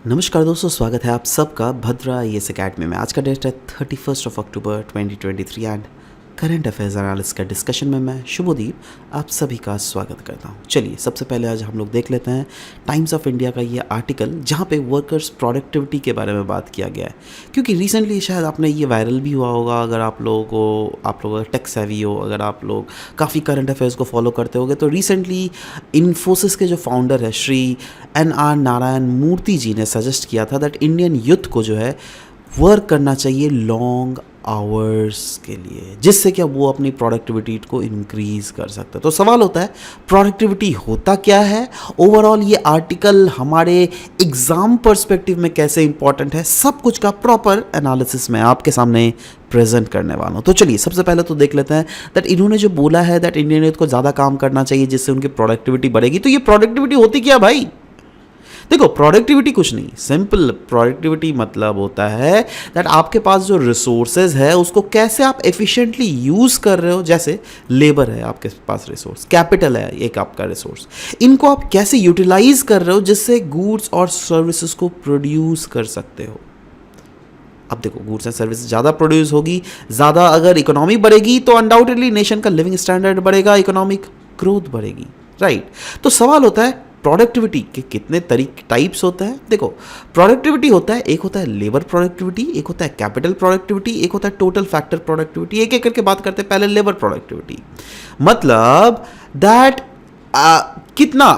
नमस्कार दोस्तों, स्वागत है आप सबका भद्रा IAS अकेडमी में। आज का डेट है 31 अक्टूबर 2023 एंड करंट अफेयर्स एनालिसिस का डिस्कशन में मैं शुभदीप आप सभी का स्वागत करता हूं। चलिए सबसे पहले आज हम लोग देख लेते हैं टाइम्स ऑफ इंडिया का ये आर्टिकल जहां पे वर्कर्स प्रोडक्टिविटी के बारे में बात किया गया है, क्योंकि रिसेंटली शायद आपने ये वायरल भी हुआ होगा। अगर आप लोग टेक सेवी हो, अगर आप लोग काफ़ी करंट अफेयर्स को फॉलो करते होगे, तो रिसेंटली इन्फोसिस के जो फाउंडर है श्री NR नारायण मूर्ति जी ने सजेस्ट किया था दैट इंडियन यूथ को जो है वर्क करना चाहिए लॉन्ग आवर्स के लिए, जिससे क्या वो अपनी प्रोडक्टिविटी को इंक्रीज कर सकते हैं। तो सवाल होता है प्रोडक्टिविटी होता क्या है, ओवरऑल ये आर्टिकल हमारे एग्जाम पर्सपेक्टिव में कैसे इंपॉर्टेंट है, सब कुछ का प्रॉपर एनालिसिस में आपके सामने प्रेजेंट करने वाला हूँ। तो चलिए सबसे पहले तो देख लेते हैं दैट इन्होंने जो बोला है दैट इंडियन यूथ को ज़्यादा काम करना चाहिए जिससे उनकी प्रोडक्टिविटी बढ़ेगी। तो ये प्रोडक्टिविटी होती क्या भाई? देखो, प्रोडक्टिविटी कुछ नहीं, सिंपल प्रोडक्टिविटी मतलब होता है दैट आपके पास जो रिसोर्सेज है उसको कैसे आप एफिशिएंटली यूज़ कर रहे हो। जैसे लेबर है आपके पास रिसोर्स, कैपिटल है एक आपका रिसोर्स, इनको आप कैसे यूटिलाइज कर रहे हो जिससे गुड्स और सर्विसेज को प्रोड्यूस कर सकते हो। अब देखो, गुड्स एंड सर्विस ज़्यादा प्रोड्यूस होगी, ज़्यादा अगर इकोनॉमी बढ़ेगी तो अनडाउटेडली नेशन का लिविंग स्टैंडर्ड बढ़ेगा, इकोनॉमिक ग्रोथ बढ़ेगी, राइट। तो सवाल होता है प्रोडक्टिविटी के कितने टाइप्स होते हैं। देखो, प्रोडक्टिविटी होता है, एक होता है लेबर प्रोडक्टिविटी, एक होता है कैपिटल प्रोडक्टिविटी, एक होता है टोटल फैक्टर प्रोडक्टिविटी। एक एक करके बात करते हैं। पहले लेबर प्रोडक्टिविटी मतलब दैट कितना,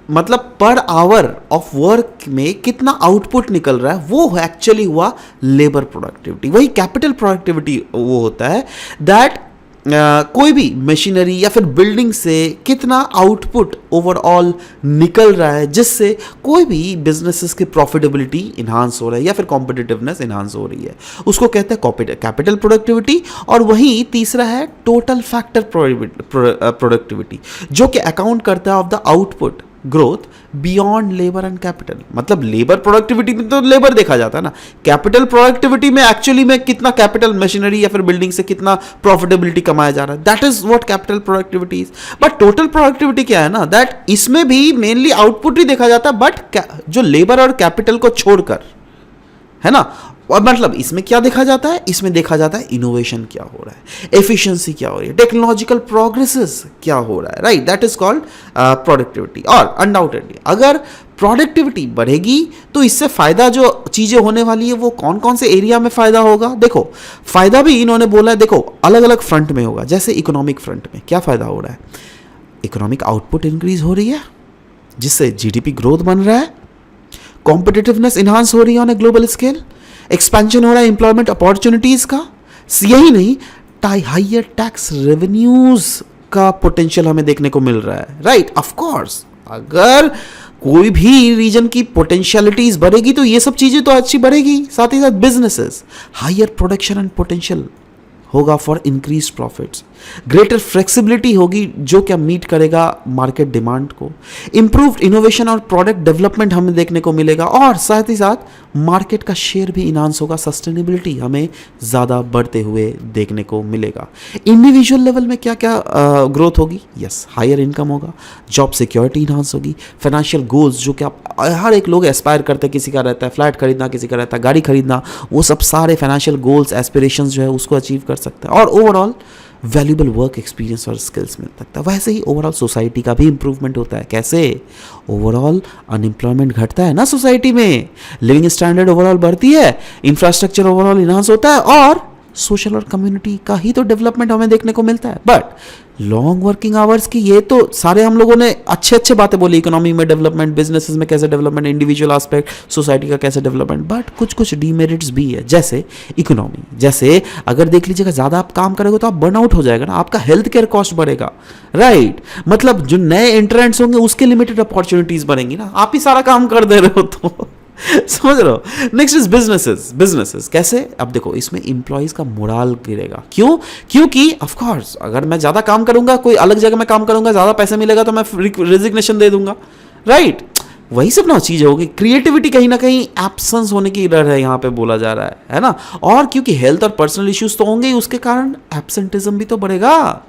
मतलब पर आवर ऑफ वर्क में कितना आउटपुट निकल रहा है, वो एक्चुअली हुआ लेबर प्रोडक्टिविटी। वही कैपिटल प्रोडक्टिविटी वो होता है दैट कोई भी मशीनरी या फिर बिल्डिंग से कितना आउटपुट ओवरऑल निकल रहा है जिससे कोई भी बिजनेसेस की प्रॉफिटेबिलिटी इन्हांस हो रहा है या फिर कॉम्पिटिटिवनेस इन्हांस हो रही है, उसको कहते हैं कैपिटल प्रोडक्टिविटी। और वहीं तीसरा है टोटल फैक्टर प्रोडक्टिविटी, जो कि अकाउंट करता है of the output growth beyond labour and capital. मतलब लेबर प्रोडक्टिविटी में तो लेबर देखा जाता है ना, कैपिटल प्रोडक्टिविटी में एक्चुअली में कितना कैपिटल मशीनरी या फिर बिल्डिंग से कितना प्रॉफिटेबिलिटी कमाया जा रहा है, that is what capital productivity is. But total productivity क्या है ना, दैट इसमें भी मेनली आउटपुट ही देखा जाता है, बट जो लेबर और कैपिटल को छोड़कर, है ना। और मतलब इसमें क्या देखा जाता है, इसमें देखा जाता है इनोवेशन क्या हो रहा है, एफिशिएंसी क्या हो रही है, टेक्नोलॉजिकल प्रोग्रेसेस क्या हो रहा है, right. That is called productivity. और अनडाउटेडली अगर प्रोडक्टिविटी बढ़ेगी तो इससे फायदा जो चीजें होने वाली है वो कौन कौन से एरिया में फायदा होगा। देखो, फायदा भी इन्होंने बोला है, देखो अलग अलग फ्रंट में होगा। जैसे इकोनॉमिक फ्रंट में क्या फायदा हो रहा है, इकोनॉमिक आउटपुट इंक्रीज हो रही है जिससे GDP ग्रोथ बन रहा है, कॉम्पिटिटिवनेस इनहांस हो रही है on a global scale, expansion हो रहा है एम्प्लॉयमेंट अपॉर्चुनिटीज का। यही नहीं, हाइयर टैक्स रेवेन्यूज का पोटेंशियल हमें देखने को मिल रहा है, राइट। ऑफ कोर्स अगर कोई भी रीजन की पोटेंशियलिटीज बढ़ेगी तो ये सब चीजें तो अच्छी बढ़ेगी, साथ ही साथ businesses higher production and potential होगा for increase profits, greater flexibility होगी जो क्या मीट करेगा मार्केट डिमांड को, इंप्रूव्ड इनोवेशन और प्रोडक्ट डेवलपमेंट हमें देखने को मिलेगा, और साथ ही साथ मार्केट का शेयर भी इनहांस होगा, सस्टेनेबिलिटी हमें ज़्यादा बढ़ते हुए देखने को मिलेगा। इंडिविजुअल लेवल में क्या क्या ग्रोथ होगी, यस हायर इनकम होगा, जॉब सिक्योरिटी इनहांस होगी, फाइनेंशियल गोल्स जो कि आप हर एक लोग एस्पायर करते हैं, किसी का रहता है फ्लैट खरीदना, किसी का रहता है गाड़ी खरीदना, वो सब सारे फाइनेंशियल गोल्स एस्पिरेशंस जो है उसको अचीव कर सकता है, और ओवरऑल वैल्यूबल वर्क एक्सपीरियंस और स्किल्स मिल सकता है। वैसे ही ओवरऑल सोसाइटी का भी इंप्रूवमेंट होता है। कैसे? ओवरऑल अनएम्प्लॉयमेंट घटता है ना सोसाइटी में, लिविंग स्टैंडर्ड ओवरऑल बढ़ती है, इंफ्रास्ट्रक्चर ओवरऑल इनहांस होता है, और सोशल और कम्युनिटी का ही तो डेवलपमेंट हमें देखने को मिलता है। बट लॉन्ग वर्किंग आवर्स की ये तो सारे हम लोगों ने अच्छे अच्छे बातें बोली, इकोनॉमी में डेवलपमेंट, बिजनेसेस में कैसे डेवलपमेंट, इंडिविजुअल एस्पेक्ट, सोसाइटी का कैसे डेवलपमेंट, बट कुछ कुछ डीमेरिट्स भी है। जैसे इकोनॉमी, जैसे अगर देख लीजिएगा ज़्यादा आप काम करोगे तो आप बर्नआउट हो जाएगा ना, आपका हेल्थ केयर कॉस्ट बढ़ेगा, राइट। मतलब जो नए एंट्रेंट्स होंगे उसके लिमिटेड अपॉर्चुनिटीज बनेंगी ना, आप ही सारा काम कर दे रहे हो तो समझ रहे हो। नेक्स्ट इज बिजनेसेस कैसे? अब देखो इसमें इंप्लॉइज का मोराल गिरेगा। क्यों? क्योंकि ऑफ कोर्स अगर मैं ज्यादा काम करूंगा, कोई अलग जगह में काम करूंगा, ज्यादा पैसे मिलेगा तो मैं रेजिग्नेशन दे दूंगा, राइट। वही सब ना चीज होगी। क्रिएटिविटी कहीं ना कहीं एब्सेंस होने की डर है यहाँ पे बोला जा रहा है ना। और क्योंकि हेल्थ और पर्सनल इश्यूज तो होंगे ही, उसके कारण एब्सेंटिज्म भी तो बढ़ेगा,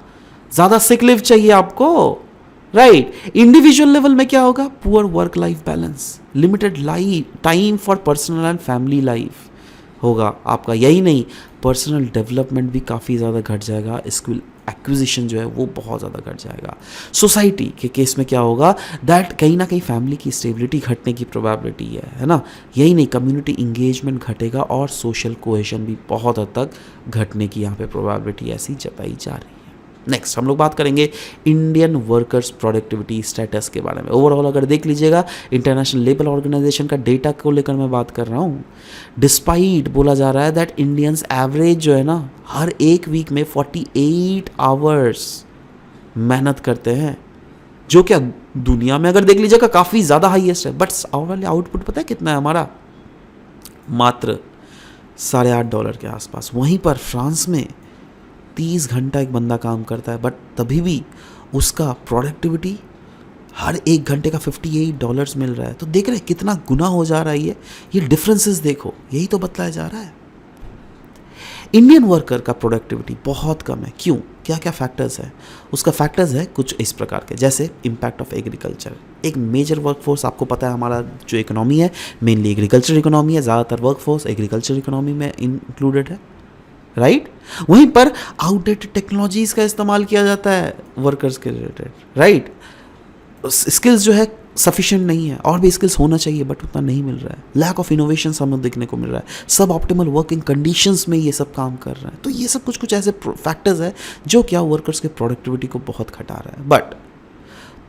ज्यादा सिक लीव चाहिए आपको, राइट। इंडिविजुअल लेवल में क्या होगा, poor work life balance, limited life time for personal and family life होगा आपका। यही नहीं, पर्सनल डेवलपमेंट भी काफ़ी ज़्यादा घट जाएगा, स्किल एक्विजिशन जो है वो बहुत ज़्यादा घट जाएगा। सोसाइटी के केस में क्या होगा, दैट कहीं ना कहीं फैमिली की स्टेबिलिटी घटने की प्रोबेबिलिटी है ना। यही नहीं, कम्युनिटी इंगेजमेंट घटेगा और सोशल कोहेशन भी बहुत हद तक घटने की यहाँ पे प्रोबेबिलिटी ऐसी जताई जा रही है। नेक्स्ट हम लोग बात करेंगे इंडियन वर्कर्स प्रोडक्टिविटी स्टेटस के बारे में। ओवरऑल अगर देख लीजिएगा, इंटरनेशनल लेबर ऑर्गेनाइजेशन का डेटा को लेकर मैं बात कर रहा हूँ। डिस्पाइट बोला जा रहा है दैट इंडियंस एवरेज जो है ना, हर एक वीक में 48 आवर्स मेहनत करते हैं, जो क्या दुनिया में अगर देख लीजिएगा काफ़ी ज़्यादा हाईएस्ट है। बट वाले आउटपुट पता है कितना है हमारा, मात्र $8.5 के आसपास। वहीं पर फ्रांस में 30 घंटा एक बंदा काम करता है, बट तभी भी उसका प्रोडक्टिविटी हर एक घंटे का $58 मिल रहा है। तो देख रहे हैं कितना गुना हो जा रहा है ये डिफरेंसेस देखो, यही तो बतलाया जा रहा है। इंडियन वर्कर का प्रोडक्टिविटी बहुत कम है, क्यों, क्या क्या फैक्टर्स है, उसका फैक्टर्स है कुछ इस प्रकार के, जैसे इम्पैक्ट ऑफ एग्रीकल्चर। एक मेजर वर्कफोर्स आपको पता है, हमारा जो इकोनॉमी है मेनली एग्रीकल्चर इकोनॉमी है, ज़्यादातर वर्कफोर्स एग्रीकल्चर इकोनॉमी में इंक्लूडेड है, राइट। वहीं पर आउटडेटेड टेक्नोलॉजीज का इस्तेमाल किया जाता है वर्कर्स के रिलेटेड, राइट। स्किल्स जो है सफिशिएंट नहीं है, और भी स्किल्स होना चाहिए बट उतना नहीं मिल रहा है। लैक ऑफ इनोवेशन हमें देखने को मिल रहा है, सब ऑप्टिमल वर्किंग कंडीशंस में ये सब काम कर रहे हैं। तो ये सब कुछ कुछ ऐसे फैक्टर्स है जो क्या वर्कर्स के प्रोडक्टिविटी को बहुत घटा रहा है। बट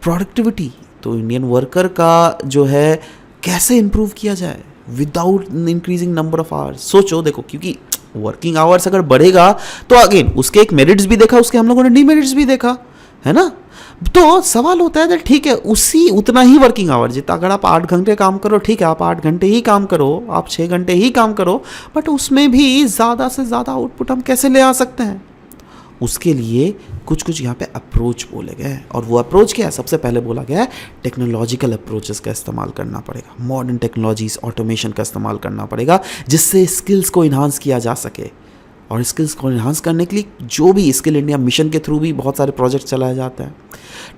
प्रोडक्टिविटी तो इंडियन वर्कर का जो है कैसे इंप्रूव किया जाए without increasing number of hours. सोचो देखो, क्योंकि वर्किंग आवर्स अगर बढ़ेगा तो अगेन उसके एक मेरिट्स भी देखा, उसके हम लोगों ने डीमेरिट्स भी देखा, है ना। तो सवाल होता है ठीक है, उतना ही वर्किंग आवर, जितना अगर आप 8 घंटे काम करो, ठीक है आप 8 घंटे ही काम करो, आप 6 घंटे ही काम करो, बट उसमें भी ज़्यादा से ज़्यादा आउटपुट हम कैसे ले आ सकते हैं। उसके लिए कुछ कुछ यहाँ पे अप्रोच बोले गए हैं, और वो अप्रोच क्या है, सबसे पहले बोला गया है टेक्नोलॉजिकल अप्रोचेस का इस्तेमाल करना पड़ेगा, मॉडर्न टेक्नोलॉजीज ऑटोमेशन का इस्तेमाल करना पड़ेगा, जिससे स्किल्स को इन्हांस किया जा सके। और स्किल्स को इन्हांस करने के लिए जो भी स्किल इंडिया मिशन के थ्रू भी बहुत सारे प्रोजेक्ट चलाए जाते हैं,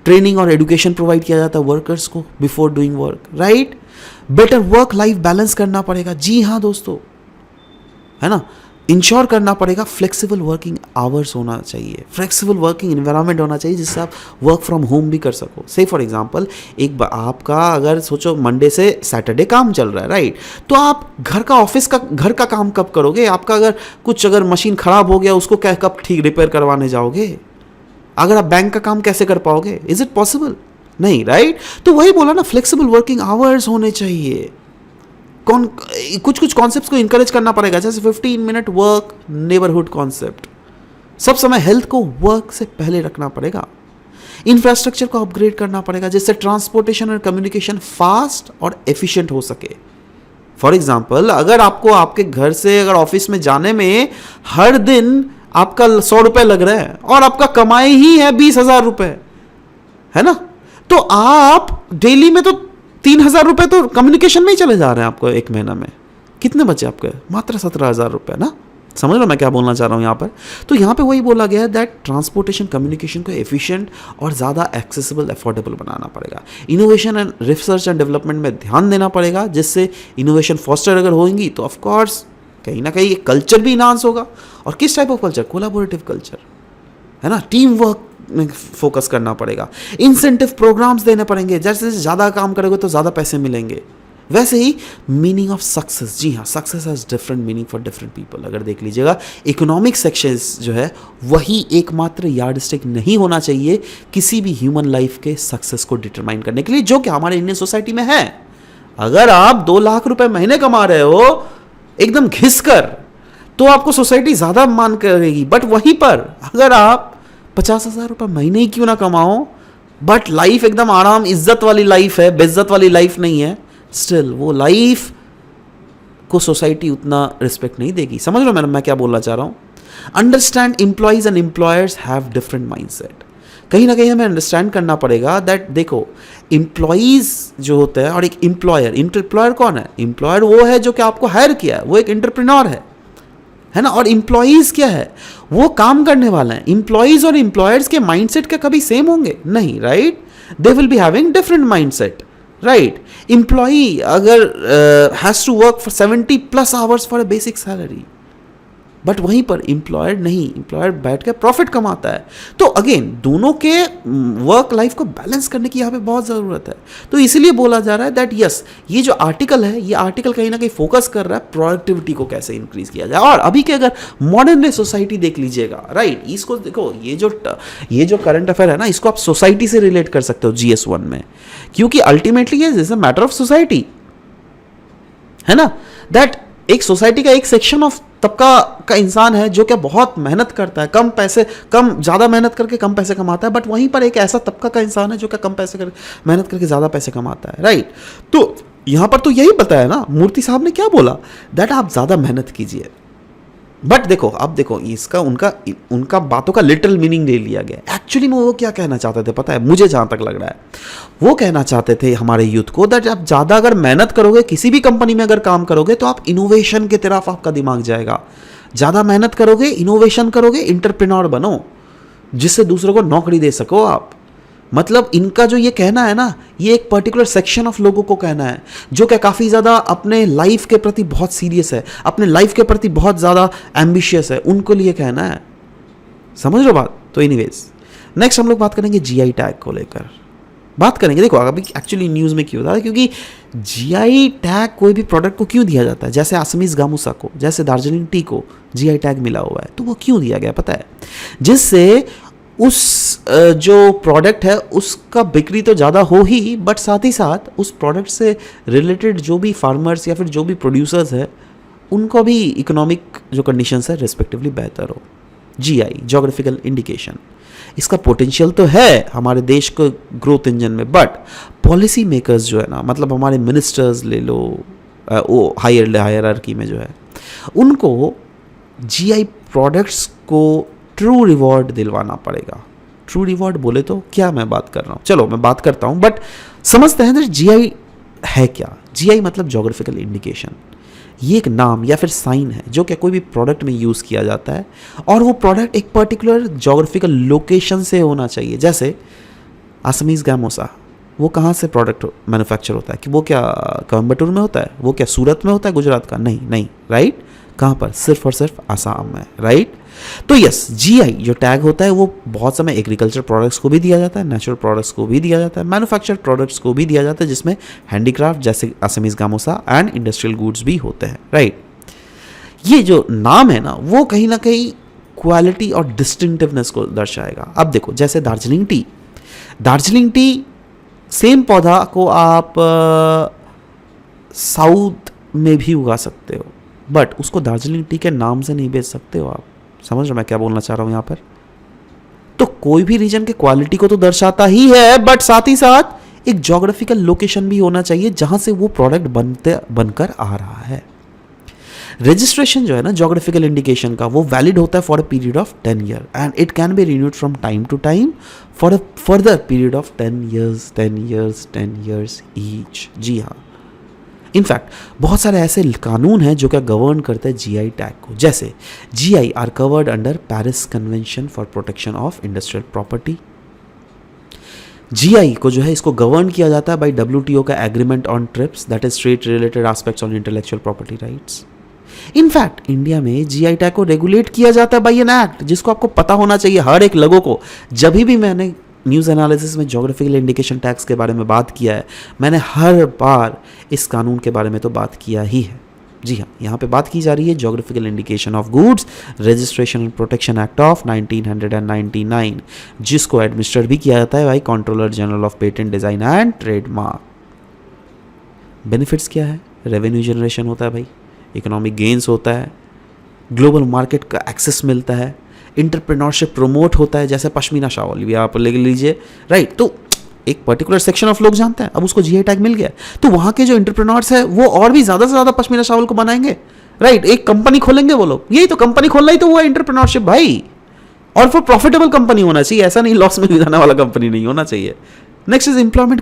ट्रेनिंग और एजुकेशन प्रोवाइड किया जाता है वर्कर्स को before doing work, right. Better work life balance करना पड़ेगा, जी हाँ दोस्तों, है ना। इंश्योर करना पड़ेगा फ्लेक्सिबल वर्किंग आवर्स होना चाहिए, फ्लेक्सिबल वर्किंग इन्वायरमेंट होना चाहिए, जिससे आप वर्क फ्रॉम होम भी कर सको। से फॉर एग्जांपल आपका अगर सोचो मंडे से सैटरडे काम चल रहा है, राइट, तो आप घर का काम कब करोगे। आपका अगर मशीन खराब हो गया, उसको कब ठीक रिपेयर करवाने जाओगे। अगर आप बैंक का काम कैसे कर पाओगे, इज इट पॉसिबल, नहीं, राइट। तो वही बोला ना, फ्लेक्सिबल वर्किंग आवर्स होने चाहिए। कुछ कुछ कॉन्सेप्ट्स को इंकरेज करना पड़ेगा, जैसे 15 मिनट वर्क नेबरहुड कॉन्सेप्ट। सब समय हेल्थ को वर्क से पहले रखना पड़ेगा। इंफ्रास्ट्रक्चर को अपग्रेड करना पड़ेगा, जिससे ट्रांसपोर्टेशन और कम्युनिकेशन फास्ट और एफिशिएंट हो सके। फॉर एग्जाम्पल, अगर आपको आपके घर से अगर ऑफिस में जाने में हर दिन आपका 100 रुपये लग रहा है और आपका कमाई ही है 20,000 रुपये, है ना, तो आप डेली में तो 3,000 रुपये तो कम्युनिकेशन में ही चले जा रहे हैं आपको। एक महीना में कितने बचे आपके, मात्र 17,000 रुपये ना। समझ लो मैं क्या बोलना चाह रहा हूँ यहाँ पर। तो यहाँ पे वही बोला गया है दैट ट्रांसपोर्टेशन कम्युनिकेशन को एफिशिएंट और ज़्यादा एक्सेसिबल अफोर्डेबल बनाना पड़ेगा। Innovation and research and development में ध्यान देना पड़ेगा, जिससे इनोवेशन फॉस्टर अगर होंगी तो ऑफकोर्स कहीं ना कहीं कल्चर भी इन्हांस होगा। और किस type of culture, collaborative culture, है ना, टीम वर्क में फोकस करना पड़ेगा। इंसेंटिव प्रोग्राम्स देने पड़ेंगे, जैसे ज़्यादा काम करोगे तो ज़्यादा पैसे मिलेंगे। वैसे ही मीनिंग ऑफ सक्सेस, जी हाँ, success has different meaning for different people. अगर देख लीजिएगा, इकोनॉमिक सेक्शंस जो है वही एकमात्र यार्ड स्टिक नहीं होना चाहिए किसी भी ह्यूमन लाइफ के सक्सेस को डिटरमाइन करने के लिए, जो कि हमारे इंडियन सोसाइटी में है। अगर आप 2 लाख रुपए महीने कमा रहे हो एकदम घिस कर, तो आपको सोसाइटी ज़्यादा मान करेगी। बट वहीं पर अगर आप 50,000 रुपये महीने ही क्यों ना कमाओ, बट लाइफ एकदम आराम इज्जत वाली लाइफ है, बेइज्जत वाली लाइफ नहीं है, स्टिल वो लाइफ को सोसाइटी उतना रिस्पेक्ट नहीं देगी। समझ लो मैं क्या बोलना चाह रहा हूँ। Understand employees and employers have different mindset. कहीं ना कहीं हमें अंडरस्टैंड करना पड़ेगा दैट देखो, एम्प्लॉयज जो होते हैं और एक एम्प्लॉयर कौन है, एम्प्लॉयर वो है जो कि आपको हायर किया है, वो एक एंटरप्रेन्योर है ना। और एम्प्लॉयज क्या है, वो काम करने वाला है। एम्प्लॉयज और एम्प्लॉयर्स के माइंडसेट क्या कभी सेम होंगे, नहीं, right. They will be having different mindset, right. Employee अगर has to work for 70+ hours for a basic salary, but वहीं पर एम्प्लॉयर नहीं, एम्प्लॉयर बैठ के प्रॉफिट कमाता है. तो अगेन दोनों के वर्क लाइफ को बैलेंस करने की यहाँ पे बहुत ज़रूरत है. तो इसीलिए बोला जा रहा है दैट यस, ये जो आर्टिकल है, ये आर्टिकल कहीं ना कहीं फोकस कर रहा है प्रोडक्टिविटी को कैसे इंक्रीज किया जाए. और अभी के अगर मॉडर्न डे सोसाइटी देख लीजिएगा, राइट, इसको देखो, ये जो करंट अफेयर है ना, इसको आप सोसाइटी से रिलेट कर सकते हो GS1 में, क्योंकि अल्टीमेटली ये is a matter of society, है ना. दैट एक सोसाइटी का एक सेक्शन ऑफ तबका का इंसान है जो क्या बहुत मेहनत करता है, ज़्यादा मेहनत करके कम पैसे कमाता है, बट वहीं पर एक ऐसा तबका का इंसान है जो क्या कम पैसे मेहनत करके ज़्यादा पैसे कमाता है, राइट. तो यहाँ पर तो यही बताया ना, मूर्ति साहब ने क्या बोला, दैट आप ज़्यादा मेहनत कीजिए. बट देखो, अब देखो इसका उनका बातों का लिटरल मीनिंग ले लिया गया. एक्चुअली में वो क्या कहना चाहते थे पता है, मुझे जहाँ तक लग रहा है, वो कहना चाहते थे हमारे यूथ को दैट आप ज़्यादा अगर मेहनत करोगे, किसी भी कंपनी में अगर काम करोगे, तो आप इनोवेशन की तरफ आपका दिमाग जाएगा. ज़्यादा मेहनत करोगे, इनोवेशन करोगे, एंटरप्रेन्योर बनो, जिससे दूसरों को नौकरी दे सको आप. मतलब इनका जो ये कहना है ना, ये एक पर्टिकुलर सेक्शन ऑफ लोगों को कहना है जो क्या काफ़ी ज़्यादा अपने लाइफ के प्रति बहुत सीरियस है, अपने लाइफ के प्रति बहुत ज़्यादा एम्बिशियस है, उनको लिए कहना है. समझ रहे हो बात. तो एनीवेज, नेक्स्ट हम लोग बात करेंगे GI टैग को लेकर बात करेंगे. देखो अभी एक्चुअली न्यूज़ में क्यों होता है, क्योंकि GI टैग कोई भी प्रोडक्ट को क्यों दिया जाता है, जैसे असमीज गामूसा को, जैसे दार्जिलिंग टी को GI टैग मिला हुआ है, तो वो क्यों दिया गया पता है, जिससे उस जो प्रोडक्ट है उसका बिक्री तो ज़्यादा हो ही, बट साथ ही साथ उस प्रोडक्ट से रिलेटेड जो भी फार्मर्स या फिर जो भी प्रोड्यूसर्स है, उनको भी इकोनॉमिक जो कंडीशंस है रिस्पेक्टिवली बेहतर हो. GI जोग्राफिकल इंडिकेशन, इसका पोटेंशियल तो है हमारे देश को ग्रोथ इंजन में, बट पॉलिसी मेकर्स जो है ना, मतलब हमारे मिनिस्टर्स ले लो, वो हायरार्की में जो है, उनको GI प्रोडक्ट्स को ट्रू रिवॉर्ड दिलवाना पड़ेगा. ट्रू रिवॉर्ड बोले तो क्या मैं बात कर रहा हूँ, चलो मैं बात करता हूँ, बट समझते हैं GI है क्या. GI मतलब जोग्राफिकल इंडिकेशन. ये एक नाम या फिर साइन है जो क्या कोई भी प्रोडक्ट में यूज़ किया जाता है, और वो प्रोडक्ट एक पर्टिकुलर जोग्राफिकल लोकेशन से होना चाहिए. जैसे असमीज गामोसा, वो कहाँ से प्रोडक्ट मैन्युफैक्चर होता है, कि वो क्या कोयम्बटूर में होता है, वो क्या सूरत में होता है गुजरात का, नहीं, राइट. कहाँ पर, सिर्फ और सिर्फ आसाम में, राइट. तो यस, GI जो टैग होता है वो बहुत समय एग्रीकल्चर प्रोडक्ट्स को भी दिया जाता है, नेचुरल प्रोडक्ट्स को भी दिया जाता है, मैन्युफैक्चर्ड प्रोडक्ट्स को भी दिया जाता है, जिसमें हैंडीक्राफ्ट जैसे Assamese gamosa and industrial goods भी होते हैं, राइट. ये जो नाम है ना, वो कहीं ना कहीं क्वालिटी और डिस्टिंक्टिवनेस को दर्शाएगा. अब देखो, जैसे दार्जिलिंग टी सेम पौधा को आप साउथ में भी उगा सकते हो, बट उसको दार्जिलिंग टी के नाम से नहीं बेच सकते हो आप. समझ रहे मैं क्या बोलना चाह रहा हूँ यहाँ पर. तो कोई भी रीजन के क्वालिटी को तो दर्शाता ही है, बट साथ ही साथ एक जोग्राफिकल लोकेशन भी होना चाहिए जहां से वो प्रोडक्ट बनकर आ रहा है. रजिस्ट्रेशन जो है ना जोग्राफिकल इंडिकेशन का, वो वैलिड होता है for a period of 10 year, and it can be renewed from time to time for a further period of 10 years each. जी हाँ, इनफैक्ट बहुत सारे ऐसे कानून हैं जो क्या गवर्न करते हैं GI टैग को. जैसे GI are covered under Paris convention for protection of industrial property. GI को जो है इसको गवर्न किया जाता है बाय WTO का agreement on TRIPS, that is trade related aspects on intellectual property rights. In fact India में GI टैग को रेगुलेट किया जाता है बाय एन एक्ट, जिसको आपको पता होना चाहिए हर एक लोगों को. जब भी मैंने न्यूज़ एनालिसिस में जोग्राफिकल इंडिकेशन टैग्स के बारे में बात किया है, मैंने हर बार इस कानून के बारे में तो बात किया ही है. जी हाँ, यहाँ पे बात की जा रही है geographical indication of goods registration and protection act of 1999, जिसको एडमिनिस्ट्रेट भी किया जाता है by controller general of patent design and trademark. Benefits क्या है, रेवेन्यू जनरेशन होता है भाई, इकोनॉमिक गेन्स होता है, ग्लोबल मार्केट का एक्सेस मिलता है, इंटरप्रेन्योरशिप प्रमोट होता है, जैसे पश्मीना शाल भी आप ले लीजिए, राइट. तो एक पर्टिकुलर सेक्शन ऑफ लोग जानते हैं, अब उसको GI टैग मिल गया, तो वहाँ के जो इंटरप्रेन्योर्स है वो और भी ज़्यादा से ज़्यादा पश्मीना शावल को बनाएंगे, राइट. एक कंपनी खोलेंगे वो लोग, यही तो कंपनी खोलना ही तो हुआ इंटरप्रेन्योरशिप भाई, और फिर प्रॉफिटेबल कंपनी होना चाहिए, ऐसा नहीं लॉस में जाने वाला कंपनी नहीं होना चाहिए. Next is employment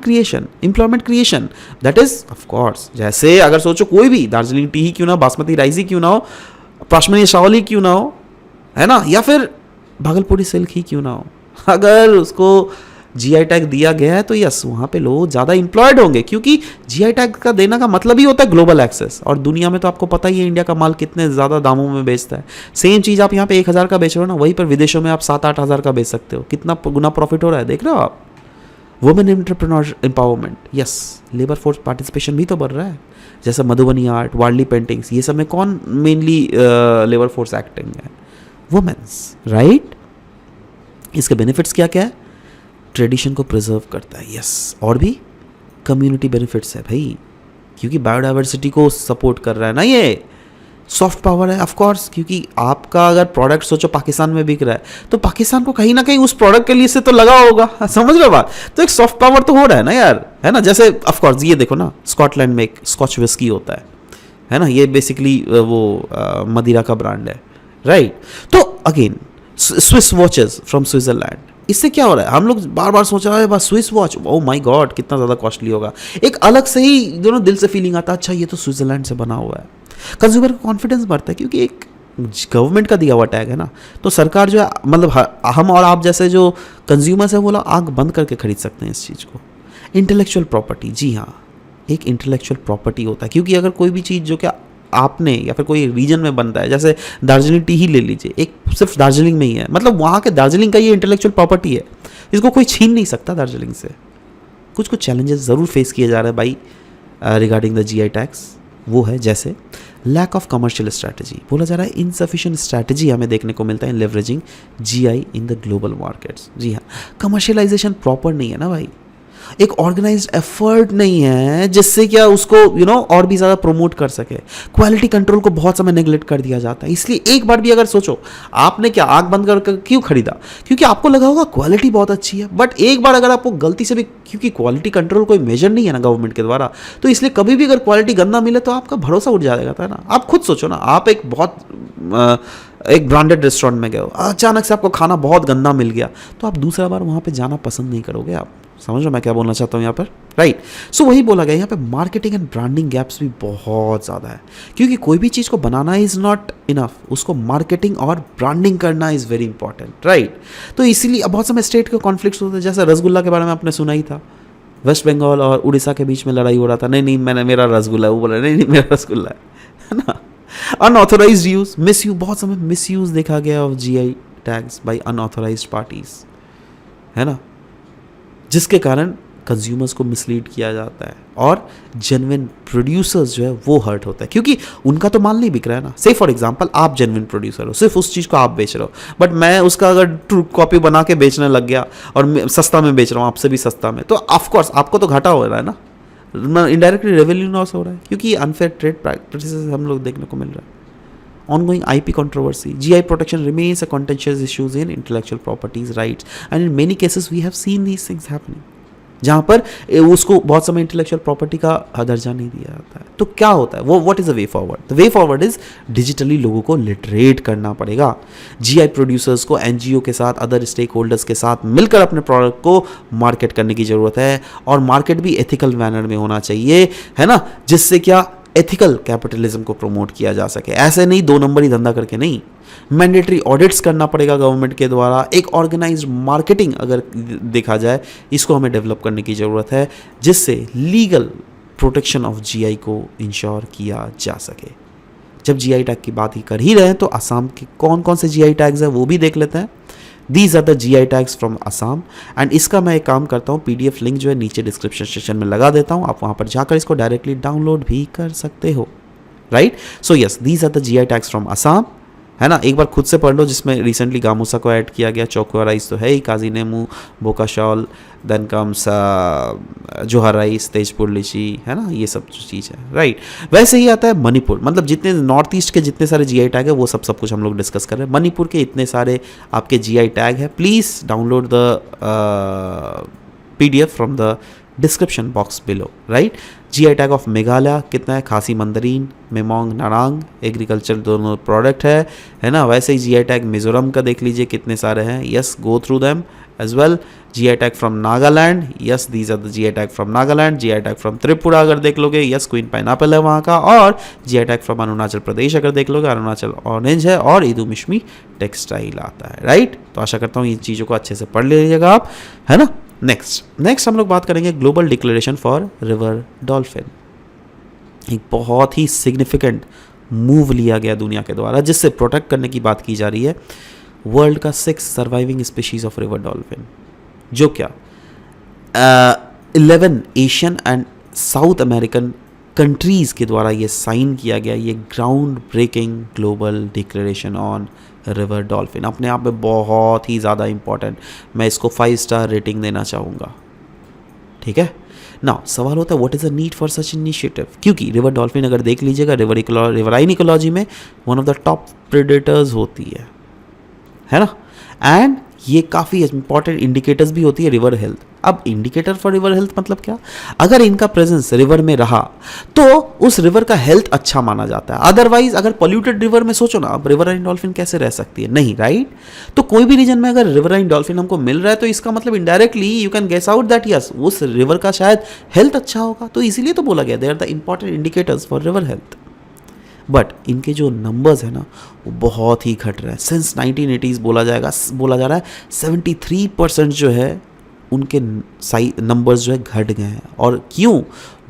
creation, that is of course, जैसे अगर सोचो कोई भी दार्जिलिंग टी ही क्यों ना, बासमती राइस ही क्यों ना हो, पश्मीना शावल ही क्यों ना हो, है ना, या फिर भागलपुरी सिल्क ही क्यों ना हो, अगर उसको जीआई टैग दिया गया है तो यस वहाँ पे लोग ज़्यादा इंप्लॉयड होंगे, क्योंकि जीआई टैग का देना का मतलब ही होता है ग्लोबल एक्सेस। और दुनिया में तो आपको पता ही है इंडिया का माल कितने ज़्यादा दामों में बेचता है। सेम चीज़ आप यहाँ पे 1,000 का बेच रहे हो ना, वहीं पर विदेशों में आप 7-8 हज़ार का बेच सकते हो। कितना गुना प्रॉफिट हो रहा है देख रहे हो आप। Women entrepreneur empowerment, yes labour force participation भी तो बढ़ रहा है। जैसे मधुबनी आर्ट, वार्ली पेंटिंग्स, ये सब में कौन मेनली लेबर फोर्स एक्टिंग है? Women's, right. इसके बेनिफिट्स क्या क्या है? ट्रेडिशन को प्रिजर्व करता है, यस। और भी कम्युनिटी बेनिफिट्स है भाई, क्योंकि बायोडाइवर्सिटी को सपोर्ट कर रहा है ना ये। सॉफ्ट पावर है ऑफ कोर्स, क्योंकि आपका अगर प्रोडक्ट सोचो पाकिस्तान में बिक रहा है तो पाकिस्तान को कहीं ना कहीं उस प्रोडक्ट के लिए से तो लगा होगा, समझ रहे हो बात। तो एक सॉफ्ट पावर तो हो रहा है ना यार, है ना। जैसे ऑफ कोर्स ये देखो ना, स्कॉटलैंड में एक स्कॉच विस्की होता है ना, ये बेसिकली वो मदिरा का ब्रांड है, राइट। तो again Swiss watches from Switzerland, इससे क्या हो रहा है? हम लोग बार बार सोच रहे हैं बस Swiss watch, oh my God कितना ज़्यादा कॉस्टली होगा। एक अलग से ही दोनों दिल से फीलिंग आता है, अच्छा ये तो स्विट्जरलैंड से बना हुआ है। कंज्यूमर का कॉन्फिडेंस बढ़ता है, क्योंकि एक गवर्नमेंट का दिया हुआ टैग है ना, तो सरकार जो है, मतलब हम और आप जैसे जो कंज्यूमर्स है वो लोग आंख बंद करके खरीद सकते हैं इस चीज़ को। इंटेलेक्चुअल प्रॉपर्टी, जी हाँ, एक इंटेलेक्चुअल प्रॉपर्टी होता है, क्योंकि अगर कोई भी चीज़ जो क्या आपने या फिर कोई रीजन में बनता है, जैसे दार्जिलिंग टी ही ले लीजिए, एक सिर्फ दार्जिलिंग में ही है, मतलब वहाँ के दार्जिलिंग का ये इंटेलेक्चुअल प्रॉपर्टी है, इसको कोई छीन नहीं सकता दार्जिलिंग से। कुछ कुछ चैलेंजेस ज़रूर फेस किए जा रहे हैं भाई रिगार्डिंग द जीआई टैग्स। वो है जैसे लैक ऑफ कमर्शियल स्ट्रैटेजी, बोला जा रहा है इनसफिशिएंट स्ट्रैटेजी हमें देखने को मिलता है in leveraging GI in the global markets. जी हाँ, कमर्शियलाइजेशन प्रॉपर नहीं है ना भाई, एक ऑर्गेनाइज्ड एफर्ट नहीं है जिससे क्या उसको और भी ज़्यादा प्रमोट कर सके। क्वालिटी कंट्रोल को बहुत समय नेग्लेक्ट कर दिया जाता है। इसलिए एक बार भी अगर सोचो, आपने क्या आंख बंद कर क्यों खरीदा? क्योंकि आपको लगा होगा क्वालिटी बहुत अच्छी है, बट एक बार अगर आपको गलती से भी, क्योंकि क्वालिटी कंट्रोल कोई मेजर नहीं है ना गवर्नमेंट के द्वारा, तो इसलिए कभी भी अगर क्वालिटी गंदा मिले तो आपका भरोसा उठ जाएगा था ना। आप खुद सोचो ना, आप एक ब्रांडेड रेस्टोरेंट में गए हो, अचानक से आपको खाना बहुत गंदा मिल गया, तो आप दूसरा बार वहाँ पे जाना पसंद नहीं करोगे। आप समझ रहे हो मैं क्या बोलना चाहता हूँ यहाँ पर, राइट। सो वही बोला गया यहाँ पे, मार्केटिंग एंड ब्रांडिंग गैप्स भी बहुत ज़्यादा है, क्योंकि कोई भी चीज़ को बनाना इज़ नॉट इनफ, उसको मार्केटिंग और ब्रांडिंग करना इज़ वेरी इंपॉर्टेंट, राइट। तो इसीलिए बहुत समय स्टेट के कॉन्फ्लिक्ट्स होते हैं, जैसे रसगुल्ला के बारे में आपने सुना ही था, वेस्ट बंगाल और उड़ीसा के बीच में लड़ाई हो रहा था, नहीं मेरा रसगुल्ला है, वो बोला नहीं मेरा रसगुल्ला है ना। अनऑथोराइज्ड यूज, मिस यूज, बहुत समय मिस यूज देखा गया of GI tags by unauthorized parties, है ना, जिसके कारण कंज्यूमर्स को मिसलीड किया जाता है और जेन्युइन प्रोड्यूसर्स जो है वो हर्ट होता है, क्योंकि उनका तो माल नहीं बिक रहा है ना। से फॉर एग्जांपल आप जेन्युइन प्रोड्यूसर हो, सिर्फ उस चीज़ को आप बेच रहे हो, बट मैं उसका अगर ट्रू कॉपी बना के बेचने लग गया और सस्ता में बेच रहा हूँ, आपसे भी सस्ता में, तो ऑफकोर्स आपको तो घाटा हो रहा है ना, इनडायरेक्टली रेवेन्यू लॉस हो रहा है, क्योंकि अनफेयर ट्रेड प्रैक्टिसेस हम लोग देखने को मिल रहा है। Ongoing IP controversy. GI protection remains a contentious issue in intellectual properties rights, and in many cases we have seen these things happening. जहाँ पर उसको बहुत समय इंटेलेक्चुअल प्रॉपर्टी का दर्जा नहीं दिया जाता है। तो क्या होता है वो, what is the way forward? The way forward is digitally लोगों को लिटरेट करना पड़ेगा। जीआई प्रोड्यूसर्स को एनजीओ के साथ, अदर स्टेक होल्डर्स के साथ मिलकर अपने प्रोडक्ट को मार्केट करने की ज़रूरत है, और मार्केट भी एथिकल मैनर में होना चाहिए, है ना, जिससे क्या एथिकल कैपिटलिज्म को प्रमोट किया जा सके। ऐसे नहीं दो नंबरी धंधा करके नहीं, मैंडेटरी ऑडिट्स करना पड़ेगा गवर्नमेंट के द्वारा। एक ऑर्गेनाइज्ड मार्केटिंग अगर देखा जाए, इसको हमें डेवलप करने की ज़रूरत है, जिससे लीगल प्रोटेक्शन ऑफ जीआई को इंश्योर किया जा सके। जब जीआई टैग की बात ही कर ही रहे हैं तो असम के कौन कौन से जीआई टैग्स हैं वो भी देख लेते हैं। These are the GI tags from Assam, and इसका मैं एक काम करता हूँ, पीडीएफ लिंक जो है नीचे डिस्क्रिप्शन सेक्शन में लगा देता हूँ, आप वहाँ पर जाकर इसको डायरेक्टली डाउनलोड भी कर सकते हो, right. So yes, these are the GI tags from Assam, है ना। एक बार खुद से पढ़ लो, जिसमें रिसेंटली गामूसा को ऐड किया गया, चौकुआ राइस तो है ही, काजी नेमू, बोका शॉल, देन कम्स जोहर राइस, तेजपुर लीची, है ना, ये सब चीज़ है, राइट। वैसे ही आता है मणिपुर, मतलब जितने नॉर्थ ईस्ट के जितने सारे जीआई टैग है वो सब कुछ हम लोग डिस्कस कर रहे हैं। मणिपुर के इतने सारे आपके जीआई टैग है, please download the PDF from the description box below, right. GI tag of Meghalaya कितना है? खासी मंदरीन, मेमोंग, नारांग, एग्रीकल्चर दोनों प्रोडक्ट है ना। वैसे ही जीआई टैग मिजोरम का देख लीजिए कितने सारे हैं, yes, go through them as well. GI tag from Nagaland, yes, these are the GI tag from Nagaland. GI tag from Tripura अगर देख लोगे, यस, क्वीन पाइनएप्पल है वहाँ का। और GI tag from Arunachal Pradesh अगर देख लोगे, अरुणाचल ऑरेंज है, और इदुमिश्मी टेक्सटाइल आता है, राइट। तो आशा करता हूँ इन चीज़ों को अच्छे से पढ़ लीजिएगा आप, है ना। नेक्स्ट हम लोग बात करेंगे global declaration for river dolphin. एक बहुत ही सिग्निफिकेंट मूव लिया गया दुनिया के द्वारा जिससे प्रोटेक्ट करने की बात की जा रही है वर्ल्ड का 6 surviving species of river dolphin, जो क्या 11 Asian and South American countries के द्वारा ये साइन किया गया ये ground breaking global declaration on river dolphin. अपने आप में बहुत ही ज़्यादा इंपॉर्टेंट, मैं इसको 5 स्टार रेटिंग देना चाहूँगा। ठीक है ना, सवाल होता है what is the need for such initiative, क्योंकि रिवर डॉल्फिन अगर देख लीजिएगा रिवराइन इकोलॉजी में one of the top predators होती है ना, एंड ये काफ़ी इंपॉर्टेंट इंडिकेटर्स भी होती है रिवर हेल्थ। अब इंडिकेटर फॉर रिवर हेल्थ मतलब क्या, अगर इनका प्रेजेंस रिवर में रहा तो उस रिवर का हेल्थ अच्छा माना जाता है। अदरवाइज अगर पोल्यूटेड रिवर में सोचो ना, अब रिवराइन डॉल्फिन कैसे रह सकती है, नहीं राइट। तो कोई भी रीजन में अगर रिवराइन डॉल्फिन हमको मिल रहा है तो इसका मतलब indirectly you can guess out that yes उस रिवर का शायद हेल्थ अच्छा होगा। तो इसीलिए तो बोला गया they are the important indicators for river health. But इनके जो नंबर्स है ना वो बहुत ही घट रहे हैं। सिंस 1980s बोला जा रहा है 73% जो है उनके नंबर्स जो है घट गए हैं। और क्यों,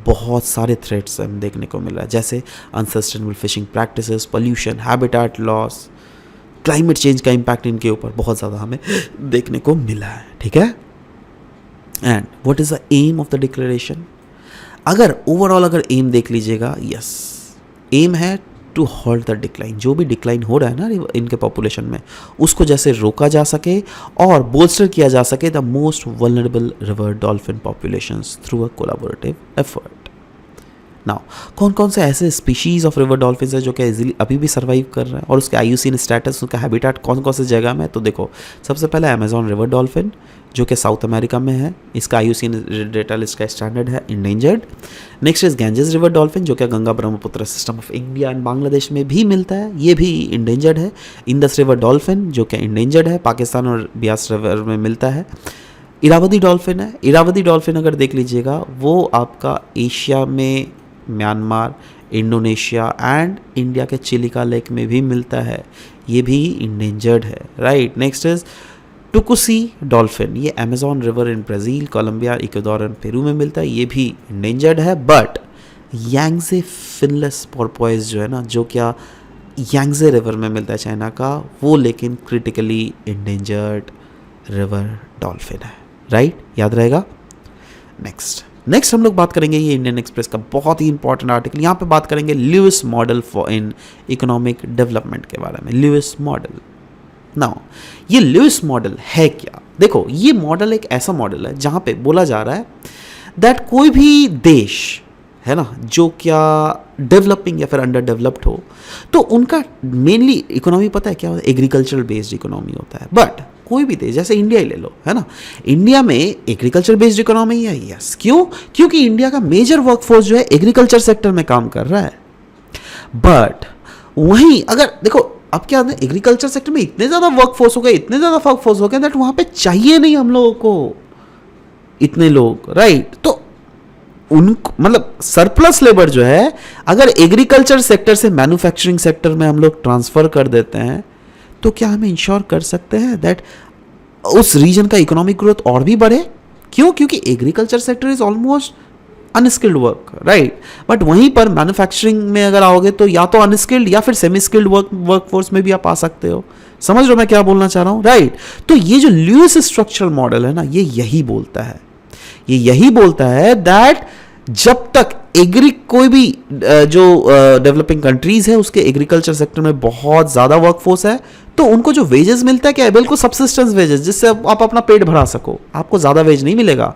बहुत सारे थ्रेट्स हमें देखने को मिल रहा है, जैसे unsustainable fishing practices, pollution, habitat loss, climate change का इम्पैक्ट इनके ऊपर बहुत ज़्यादा हमें देखने को मिला है। ठीक है, and what is the aim of the declaration, अगर ओवरऑल अगर एम देख लीजिएगा, यस एम है टू हॉल्ट द डिक्लाइन। जो भी डिक्लाइन हो रहा है ना इनके पॉपुलेशन में उसको जैसे रोका जा सके और बोल्स्टर किया जा सके the most vulnerable river dolphin populations through a collaborative effort. Now कौन कौन से ऐसे स्पीशीज ऑफ रिवर डॉल्फिन है जो कि इजीली अभी भी सर्वाइव कर रहे हैं और उसके IUCN स्टेटस, उसका हैबिटेट कौन कौन से जगह में है। तो देखो सबसे पहले अमेजॉन रिवर डॉल्फिन जो कि साउथ अमेरिका में है, इसका IUCN डेटा लिस्ट का स्टैंडर्ड है endangered. Next is Ganges river dolphin जो कि Ganga Brahmaputra system of India and Bangladesh में भी मिलता है, ये भी इंडेंजर्ड है। इंडस रिवर डॉल्फिन जो कि इंडेंजर्ड है, पाकिस्तान और ब्यास रिवर में मिलता है। इरावदी डॉल्फिन है, इरावदी डॉल्फिन अगर देख लीजिएगा वो आपका एशिया में म्यांमार, इंडोनेशिया एंड इंडिया के चिलिका लेक में भी मिलता है, ये भी इंडेंजर्ड है right. Next is tucuxi dolphin, ये Amazon river in Brazil, Colombia, Ecuador and Peru में मिलता है, ये भी इंडेंजर्ड है। बट यांगजे फिनलेस पोर्पोइस जो है ना, जो क्या यांगजे रिवर में मिलता है चाइना का, वो लेकिन क्रिटिकली इंडेंजर्ड रिवर डॉल्फिन है राइट, याद रहेगा। नेक्स्ट हम लोग बात करेंगे ये इंडियन एक्सप्रेस का बहुत ही इंपॉर्टेंट आर्टिकल, यहाँ पे बात करेंगे Lewis model for in economic development के बारे में। ल्यूइस मॉडल, नाउ ये ल्यूइस मॉडल है क्या, देखो ये मॉडल एक ऐसा मॉडल है जहाँ पे बोला जा रहा है दैट कोई भी देश है ना जो क्या डेवलपिंग या फिर अंडर डेवलप्ड हो तो उनका मेनली इकोनॉमी पता है क्या होता है, एग्रीकल्चरल बेस्ड इकोनॉमी होता है। बट कोई भी देश जैसे इंडिया ही ले लो है ना, इंडिया में एग्रीकल्चर बेस्ड इकोनॉमी है, यस क्यों, क्योंकि इंडिया का मेजर वर्कफोर्स जो है एग्रीकल्चर सेक्टर में काम कर रहा है। बट वहीं अगर देखो अब क्या है, एग्रीकल्चर सेक्टर में इतने ज़्यादा वर्कफोर्स हो गए, इतने ज़्यादा वर्कफोर्स हो गए दैट वहाँ पे चाहिए नहीं हम लोगों को इतने लोग राइट। तो उनको मतलब सरप्लस लेबर जो है अगर एग्रीकल्चर सेक्टर से मैन्युफैक्चरिंग सेक्टर में हम लोग ट्रांसफर कर देते हैं तो क्या हमें इंश्योर कर सकते हैं दैट उस रीजन का इकोनॉमिक ग्रोथ और भी बढ़े, क्यों, क्योंकि agriculture sector is almost unskilled work right. But वहीं पर मैन्युफैक्चरिंग में अगर आओगे तो या तो अनस्किल्ड या फिर सेमी स्किल्ड वर्कफोर्स में भी आप आ सकते हो। समझ रहे हो मैं क्या बोलना चाह रहा हूँ राइट। तो ये जो ल्यूइस स्ट्रक्चरल मॉडल है ना, ये यही बोलता है, ये यही बोलता है दैट जब तक कोई भी जो डेवलपिंग कंट्रीज है उसके एग्रीकल्चर सेक्टर में बहुत ज़्यादा वर्कफोर्स है तो उनको जो वेजेस मिलता है क्या है, बिल्कुल सब्सिस्टेंस वेजेस जिससे आप अपना पेट भरा सको, आपको ज़्यादा वेज नहीं मिलेगा।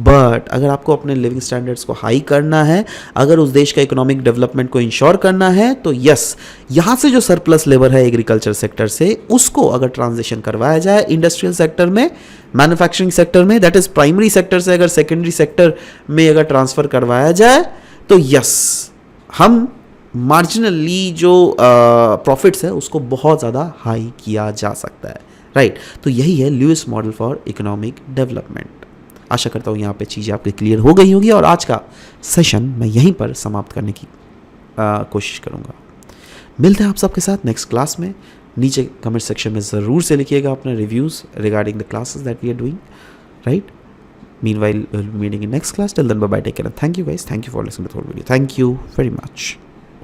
बट अगर आपको अपने लिविंग स्टैंडर्ड्स को हाई करना है, अगर उस देश का इकोनॉमिक डेवलपमेंट को इंश्योर करना है तो यस यहाँ से जो सरप्लस लेबर है एग्रीकल्चर सेक्टर से उसको अगर ट्रांजिशन करवाया जाए इंडस्ट्रियल सेक्टर में, मैन्युफैक्चरिंग सेक्टर में, दैट इज प्राइमरी सेक्टर से अगर सेकेंडरी सेक्टर में अगर ट्रांसफर करवाया जाए तो यस हम मार्जिनली जो प्रॉफिट्स है उसको बहुत ज़्यादा हाई किया जा सकता है राइट। तो यही है Lewis model for economic development. आशा करता हूँ यहाँ पे चीज़ें आपके क्लियर हो गई होगी और आज का सेशन मैं यहीं पर समाप्त करने की कोशिश करूँगा। मिलते हैं आप सबके साथ नेक्स्ट क्लास में। नीचे कमेंट सेक्शन में ज़रूर से लिखिएगा अपने reviews regarding the classes that we are doing right. Meanwhile, we'll be meeting in next class. Till then, bye bye, take care, and thank you guys. Thank you for listening to the whole video. Thank you very much.